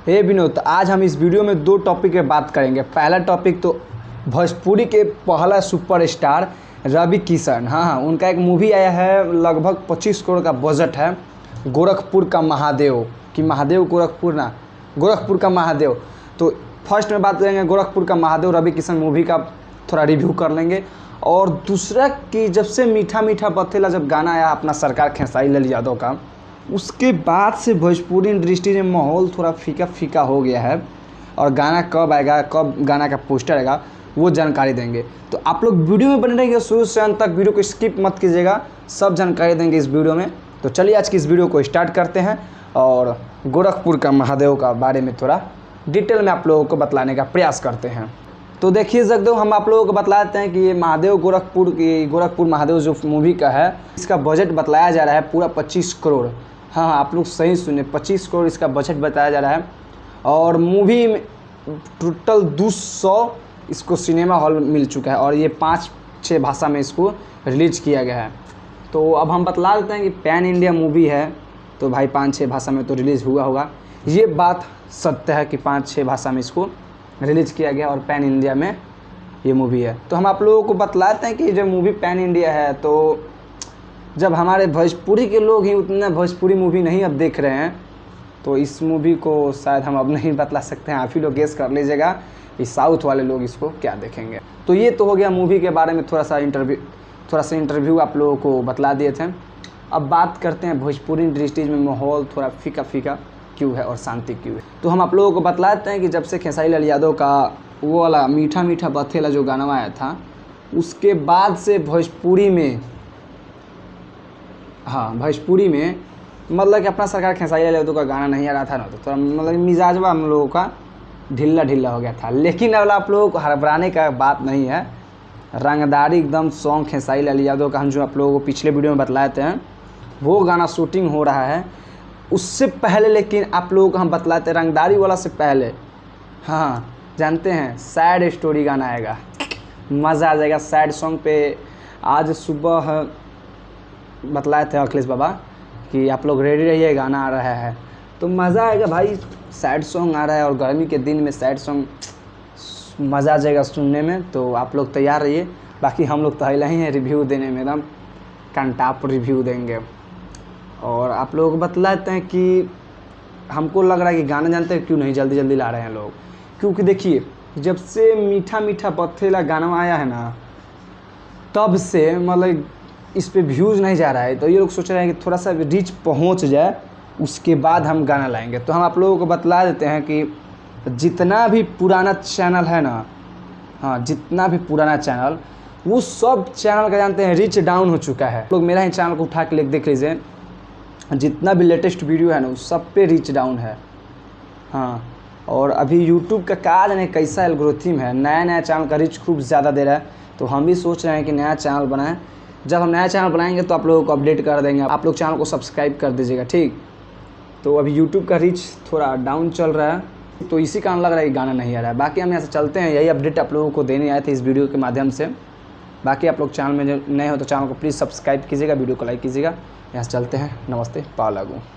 हे विनोद, आज हम इस वीडियो में दो टॉपिक पे बात करेंगे। पहला टॉपिक तो भोजपुरी के पहला सुपरस्टार रवि किशन। हाँ, उनका एक मूवी आया है, लगभग 25 करोड़ का बजट है, गोरखपुर का महादेव। कि महादेव गोरखपुर ना, गोरखपुर का महादेव। तो फर्स्ट में बात करेंगे गोरखपुर का महादेव रवि किशन मूवी का, थोड़ा रिव्यू कर लेंगे। और दूसरा कि जब से मीठा मीठा पथेला जब गाना आया अपना सरकार खेसारी लाल यादव का, उसके बाद से भोजपुरी इंडस्ट्री में माहौल थोड़ा फीका फीका हो गया है। और गाना कब आएगा, कब गाना का पोस्टर आएगा, वो जानकारी देंगे। तो आप लोग वीडियो में बने रहिए शुरू से अंत तक, वीडियो को स्किप मत कीजिएगा, सब जानकारी देंगे इस वीडियो में। तो चलिए आज की इस वीडियो को स्टार्ट करते हैं और गोरखपुर का महादेव का बारे में थोड़ा डिटेल में आप लोगों को बतलाने का प्रयास करते हैं। तो देखिए जगदो, हम आप लोगों को बतला देते हैं कि ये महादेव गोरखपुर महादेव जो मूवी का है, इसका बजट बतलाया जा रहा है पूरा 25 करोड़। हाँ, आप लोग सही सुने, 25 करोड़ इसका बजट बताया जा रहा है। और मूवी में टोटल 200 इसको सिनेमा हॉल मिल चुका है और ये 5-6 भाषा में इसको रिलीज किया गया है। तो अब हम बतला देते हैं कि पैन इंडिया मूवी है, तो भाई 5-6 भाषा में तो रिलीज़ हुआ होगा। ये बात सत्य है कि 5-6 भाषा में इसको रिलीज़ किया गया और पैन इंडिया में ये मूवी है। तो हम आप लोगों को बतलाते हैं कि जब मूवी पैन इंडिया है, तो जब हमारे भोजपुरी के लोग ही उतना भोजपुरी मूवी नहीं अब देख रहे हैं, तो इस मूवी को शायद हम अब नहीं बतला सकते हैं। आप ही लोग गेस कर लीजिएगा कि साउथ वाले लोग इसको क्या देखेंगे। तो ये तो हो गया मूवी के बारे में थोड़ा सा इंटरव्यू आप लोगों को बतला दिए थे। अब बात करते हैं भोजपुरी इंडस्ट्रीज में माहौल थोड़ा फीका फीका क्यों है और शांति क्यों है। तो हम आप लोगों को बतलाते हैं कि जब से खेसारी लाल यादव का वो वाला मीठा मीठा पथेला जो गाना आया था, उसके बाद से भोजपुरी में मतलब कि अपना सरकार खेसारी लाल यादव का गाना नहीं आ रहा था ना, तो थोड़ा मतलब मिजाजवा हम लोगों का ढीला हो गया था। लेकिन अब आप लोगों को हड़बड़ाने का बात नहीं है, रंगदारी एकदम सॉन्ग खेसारी लाल यादव का हम जो आप लोगों को पिछले वीडियो में बतलाए थे, वो गाना शूटिंग हो रहा है। उससे पहले लेकिन आप लोगों को हम बतलाते रंगदारी वाला से पहले, हाँ जानते हैं, सैड स्टोरी गाना आएगा, मज़ा आ जाएगा। सैड सॉन्ग पे आज सुबह बतलाए थे अखिलेश बाबा कि आप लोग रेडी रहिए, गाना आ रहा है, तो मज़ा आएगा भाई। सैड सॉन्ग आ रहा है और गर्मी के दिन में सैड सॉन्ग, मज़ा आ जाएगा सुनने में। तो आप लोग तैयार रहिए। बाकी हम लोग तो पहले ही हैं रिव्यू देने में, एकदम कंटाप रिव्यू देंगे। और आप लोगों को बतलाते हैं कि हमको लग रहा है कि गाना जानते हैं क्यों नहीं जल्दी ला रहे हैं लोग, क्योंकि देखिए जब से मीठा मीठा पथेला गाना आया है ना, तब से मतलब इस पे व्यूज़ नहीं जा रहा है। तो ये लोग सोच रहे हैं कि थोड़ा सा रीच पहुंच जाए, उसके बाद हम गाना लाएंगे। तो हम आप लोगों को बतला देते हैं कि जितना भी पुराना चैनल है ना, हाँ जितना भी पुराना चैनल, वो सब चैनल का जानते हैं रीच डाउन हो चुका है। लोग मेरा ही चैनल को उठा के देख लीजिए, जितना भी लेटेस्ट वीडियो है ना, उस सब पे रीच डाउन है। हाँ, और अभी यूट्यूब का काज नहीं कैसा एल्गोरिथम है, नया चैनल का रीच खूब ज़्यादा दे रहा है। तो हम भी सोच रहे हैं कि नया चैनल बनाएं। जब हम नया चैनल बनाएंगे तो आप लोगों को अपडेट कर देंगे। आप लोग चैनल को सब्सक्राइब कर दीजिएगा, ठीक। तो अभी यूट्यूब का रीच थोड़ा डाउन चल रहा है, तो इसी कारण लग रहा है कि गाना नहीं आ रहा है। बाकी हम यहाँ से चलते हैं, यही अपडेट आप लोगों को देने आए थे इस वीडियो के माध्यम से। बाकी आप लोग चैनल में जो नए हो तो चैनल को प्लीज़ सब्सक्राइब कीजिएगा, वीडियो को लाइक कीजिएगा। यहाँ से चलते हैं, नमस्ते, पाव लागू।